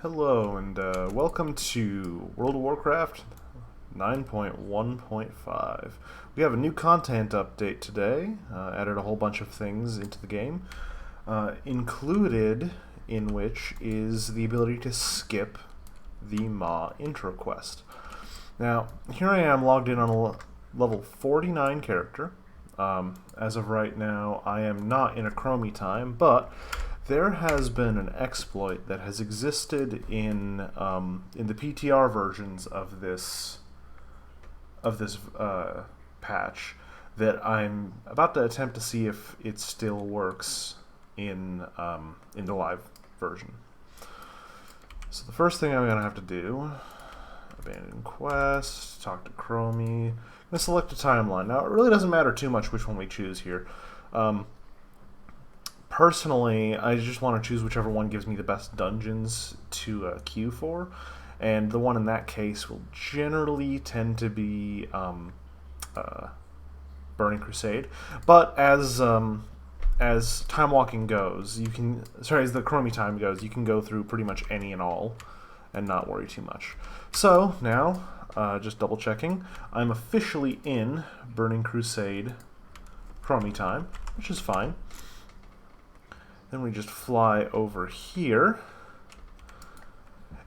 Hello and welcome to World of Warcraft 9.1.5. We have a new content update today, added a whole bunch of things into the game, included in which is the ability to skip the Ma intro quest. Now, here I am logged in on a level 49 character. As of right now, I am not in a Chromie Time, but there has been an exploit that has existed in the PTR versions of this patch that I'm about to attempt to see if it still works in the live version. So the first thing I'm going to have to do, abandon quest, talk to Chromie. I'm going to select a timeline. Now it really doesn't matter too much which one we choose here. Personally, I just want to choose whichever one gives me the best dungeons to queue for, and the one in that case will generally tend to be Burning Crusade. But as time walking goes, as the Chromie Time goes, you can go through pretty much any and all and not worry too much. So now, just double checking, I'm officially in Burning Crusade Chromie Time, which is fine. Then we just fly over here,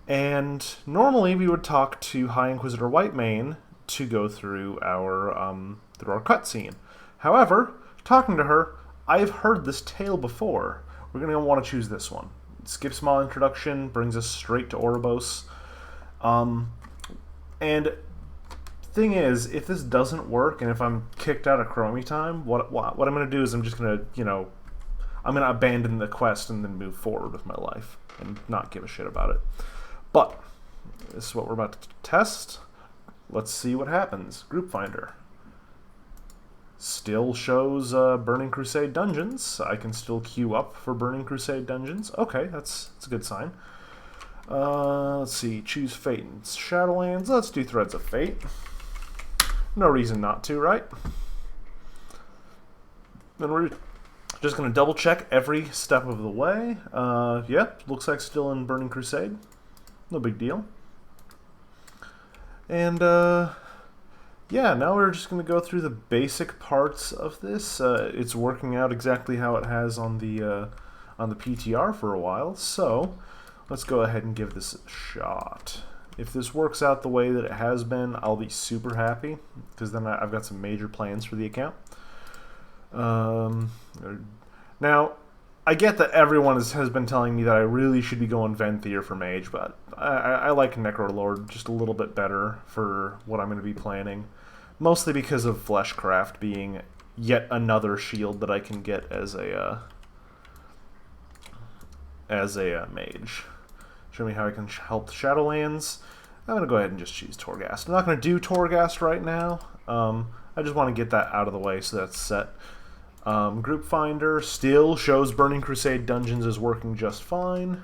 and normally we would talk to High Inquisitor Whitemane to go through our cutscene. However, talking to her, I've heard this tale before. We're going to want to choose this one. It skips my introduction, brings us straight to Oribos. And thing is, if this doesn't work, and if I'm kicked out of Chromie Time, what I'm going to do is I'm just going to, I'm going to abandon the quest and then move forward with my life and not give a shit about it. But this is what we're about to test. Let's see what happens. Group Finder. Still shows Burning Crusade dungeons. I can still queue up for Burning Crusade dungeons. Okay, that's a good sign. Let's see. Choose Fate and Shadowlands. Let's do Threads of Fate. No reason not to, right? Then we're just going to double check every step of the way. Yeah, looks like still in Burning Crusade. No big deal. And yeah, now we're just going to go through the basic parts of this. It's working out exactly how it has on the PTR for a while. So let's go ahead and give this a shot. If this works out the way that it has been, I'll be super happy, because then I've got some major plans for the account. Now, I get that everyone has been telling me that I really should be going Venthyr for Mage, but I like Necrolord just a little bit better for what I'm going to be planning. Mostly because of Fleshcraft being yet another shield that I can get as a Mage. Show me how I can help the Shadowlands. I'm going to go ahead and just choose Torghast. I'm not going to do Torghast right now. I just want to get that out of the way so that's set. Group Finder still shows Burning Crusade dungeons is working just fine.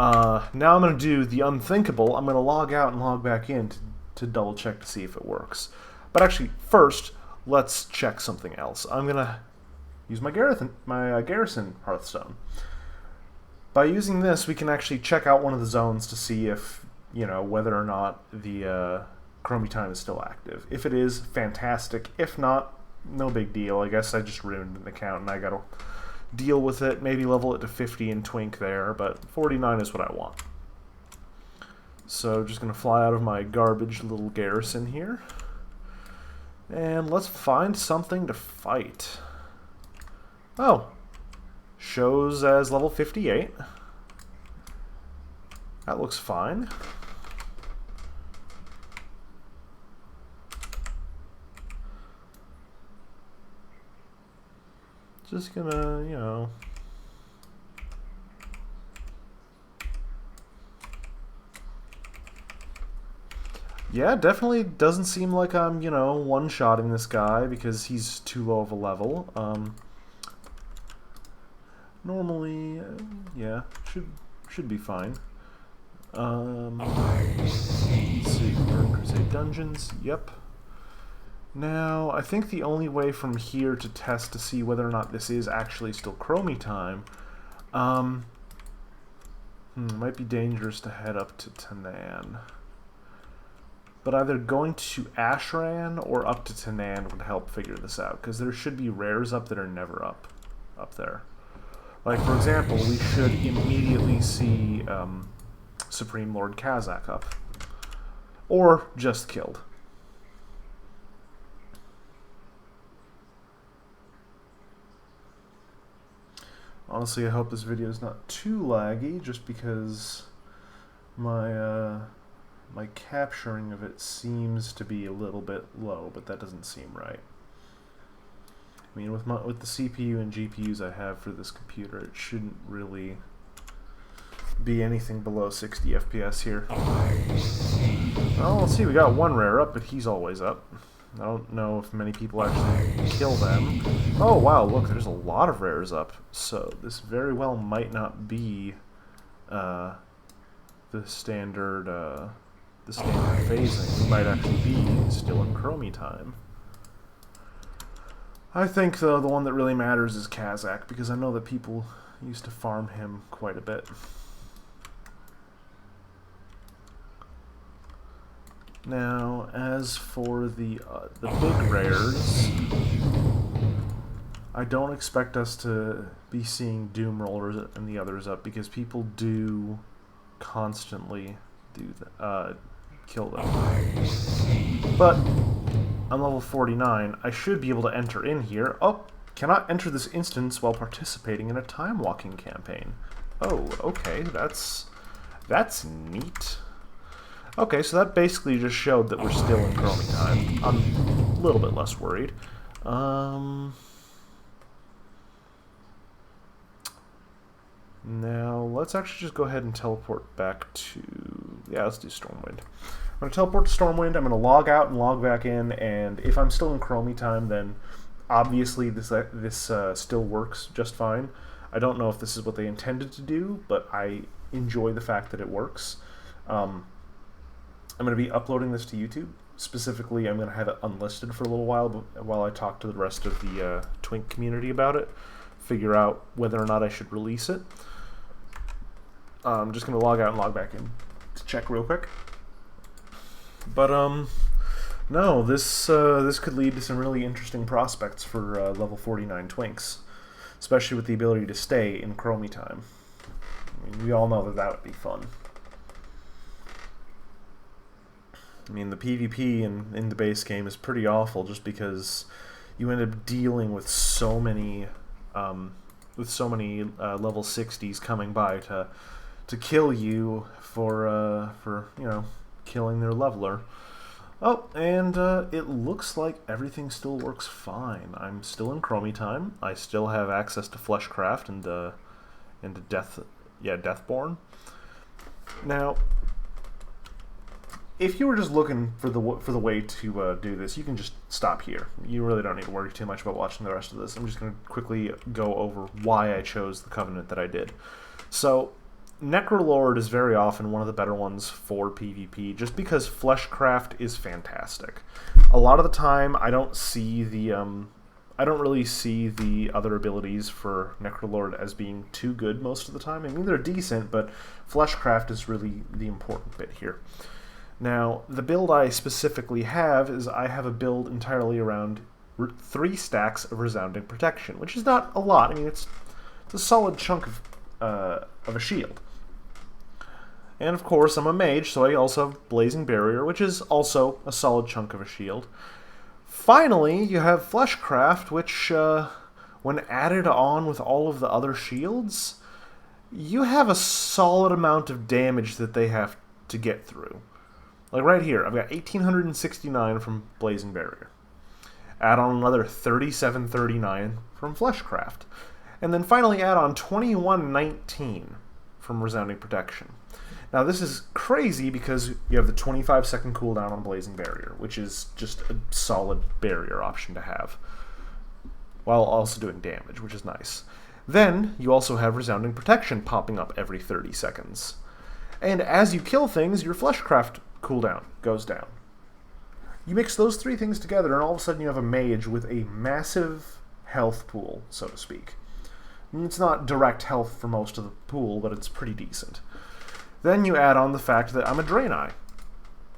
Now I'm going to do the unthinkable. I'm going to log out and log back in to double check to see if it works. But actually, first, let's check something else. I'm going to use my Garrison Hearthstone. By using this, we can actually check out one of the zones to see if, whether or not the Chromie Time is still active. If it is, fantastic. If not, no big deal. I guess I just ruined an account and I gotta deal with it. Maybe level it to 50 and twink there, but 49 is what I want. So just gonna fly out of my garbage little garrison here. And let's find something to fight. Oh. Shows as level 58. That looks fine. Just gonna, Yeah, definitely doesn't seem like I'm, one-shotting this guy because he's too low of a level. Normally, yeah, should be fine. Let's see, Burning Crusade dungeons, yep. Now, I think the only way from here to test to see whether or not this is actually still Chromie Time It might be dangerous to head up to Tanan. But either going to Ashran or up to Tanan would help figure this out, because there should be rares up that are never up there. Like, for example, we should immediately see Supreme Lord Kazakh up. Or just killed. Honestly, I hope this video is not too laggy, just because my my capturing of it seems to be a little bit low, but that doesn't seem right. I mean, with the CPU and GPUs I have for this computer, it shouldn't really be anything below 60 FPS here. Well, let's see, we got one rare up, but he's always up. I don't know if many people actually kill them. Oh wow, look, there's a lot of rares up. So this very well might not be the standard phasing. We might actually be still in Chromie Time. I think though the one that really matters is Kazakh, because I know that people used to farm him quite a bit. Now, as for the big rares, I don't expect us to be seeing Doom Rollers and the others up, because people do constantly kill them. But I'm level 49. I should be able to enter in here. Oh, cannot enter this instance while participating in a time walking campaign. Oh, okay, that's neat. Okay, so that basically just showed that we're still in Chromie Time. I'm a little bit less worried. Now, let's actually just go ahead and teleport back to... Yeah, let's do Stormwind. I'm going to teleport to Stormwind, I'm going to log out and log back in, and if I'm still in Chromie Time, then obviously this still works just fine. I don't know if this is what they intended to do, but I enjoy the fact that it works. I'm going to be uploading this to YouTube. Specifically, I'm going to have it unlisted for a little while I talk to the rest of the Twink community about it, figure out whether or not I should release it. I'm just going to log out and log back in to check real quick. But no, this could lead to some really interesting prospects for level 49 Twinks, especially with the ability to stay in Chromie Time. I mean, we all know that would be fun. I mean, the PvP in the base game is pretty awful, just because you end up dealing with so many level 60s coming by to kill you for you know, killing their leveler. Oh, and it looks like everything still works fine. I'm still in Chromie Time. I still have access to Fleshcraft and Deathborn. Now, if you were just looking for the way to do this, you can just stop here. You really don't need to worry too much about watching the rest of this. I'm just going to quickly go over why I chose the Covenant that I did. So, Necrolord is very often one of the better ones for PvP, just because Fleshcraft is fantastic. A lot of the time, I don't really see the other abilities for Necrolord as being too good most of the time. I mean, they're decent, but Fleshcraft is really the important bit here. Now, the build I specifically have is I have a build entirely around 3 stacks of Resounding Protection, which is not a lot. I mean, it's a solid chunk of a shield. And of course, I'm a mage, so I also have Blazing Barrier, which is also a solid chunk of a shield. Finally, you have Fleshcraft, which, when added on with all of the other shields, you have a solid amount of damage that they have to get through. Like right here, I've got 1869 from Blazing Barrier. Add on another 3739 from Fleshcraft. And then finally add on 2119 from Resounding Protection. Now this is crazy because you have the 25-second cooldown on Blazing Barrier, which is just a solid barrier option to have, while also doing damage, which is nice. Then you also have Resounding Protection popping up every 30 seconds. And as you kill things, your Fleshcraft cooldown goes down. You mix those 3 things together, and all of a sudden you have a mage with a massive health pool, so to speak. It's not direct health for most of the pool, but it's pretty decent. Then you add on the fact that I'm a Draenei.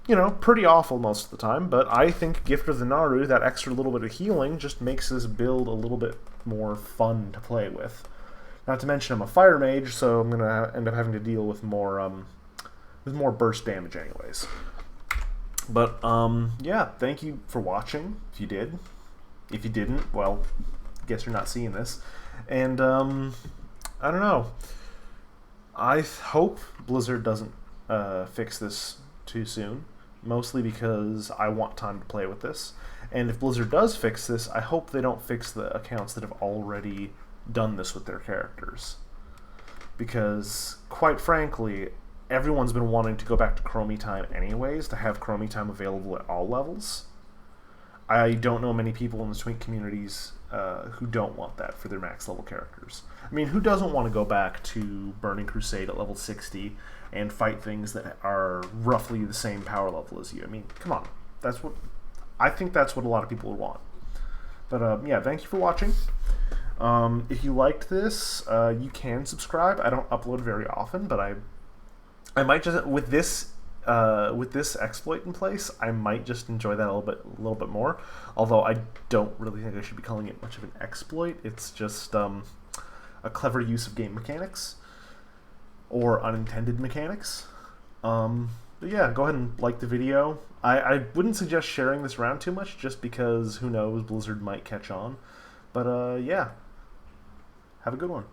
You know, pretty awful most of the time, but I think Gift of the Naru, that extra little bit of healing, just makes this build a little bit more fun to play with. Not to mention I'm a fire mage, so I'm going to end up having to deal with more burst damage anyways. But, yeah, thank you for watching, if you did. If you didn't, well, guess you're not seeing this. And, I don't know. I hope Blizzard doesn't fix this too soon, mostly because I want time to play with this. And if Blizzard does fix this, I hope they don't fix the accounts that have already done this with their characters. Because, quite frankly, everyone's been wanting to go back to Chromie Time anyways, to have Chromie Time available at all levels. I don't know many people in the Twink communities who don't want that for their max level characters. I mean, who doesn't want to go back to Burning Crusade at level 60 and fight things that are roughly the same power level as you? I mean, come on. I think that's what a lot of people would want. But yeah, thank you for watching. If you liked this, you can subscribe. I don't upload very often, but I might just, with this exploit in place, I might just enjoy that a little bit more. Although I don't really think I should be calling it much of an exploit. It's just a clever use of game mechanics or unintended mechanics. But yeah, go ahead and like the video. I wouldn't suggest sharing this around too much, just because who knows, Blizzard might catch on. But yeah, have a good one.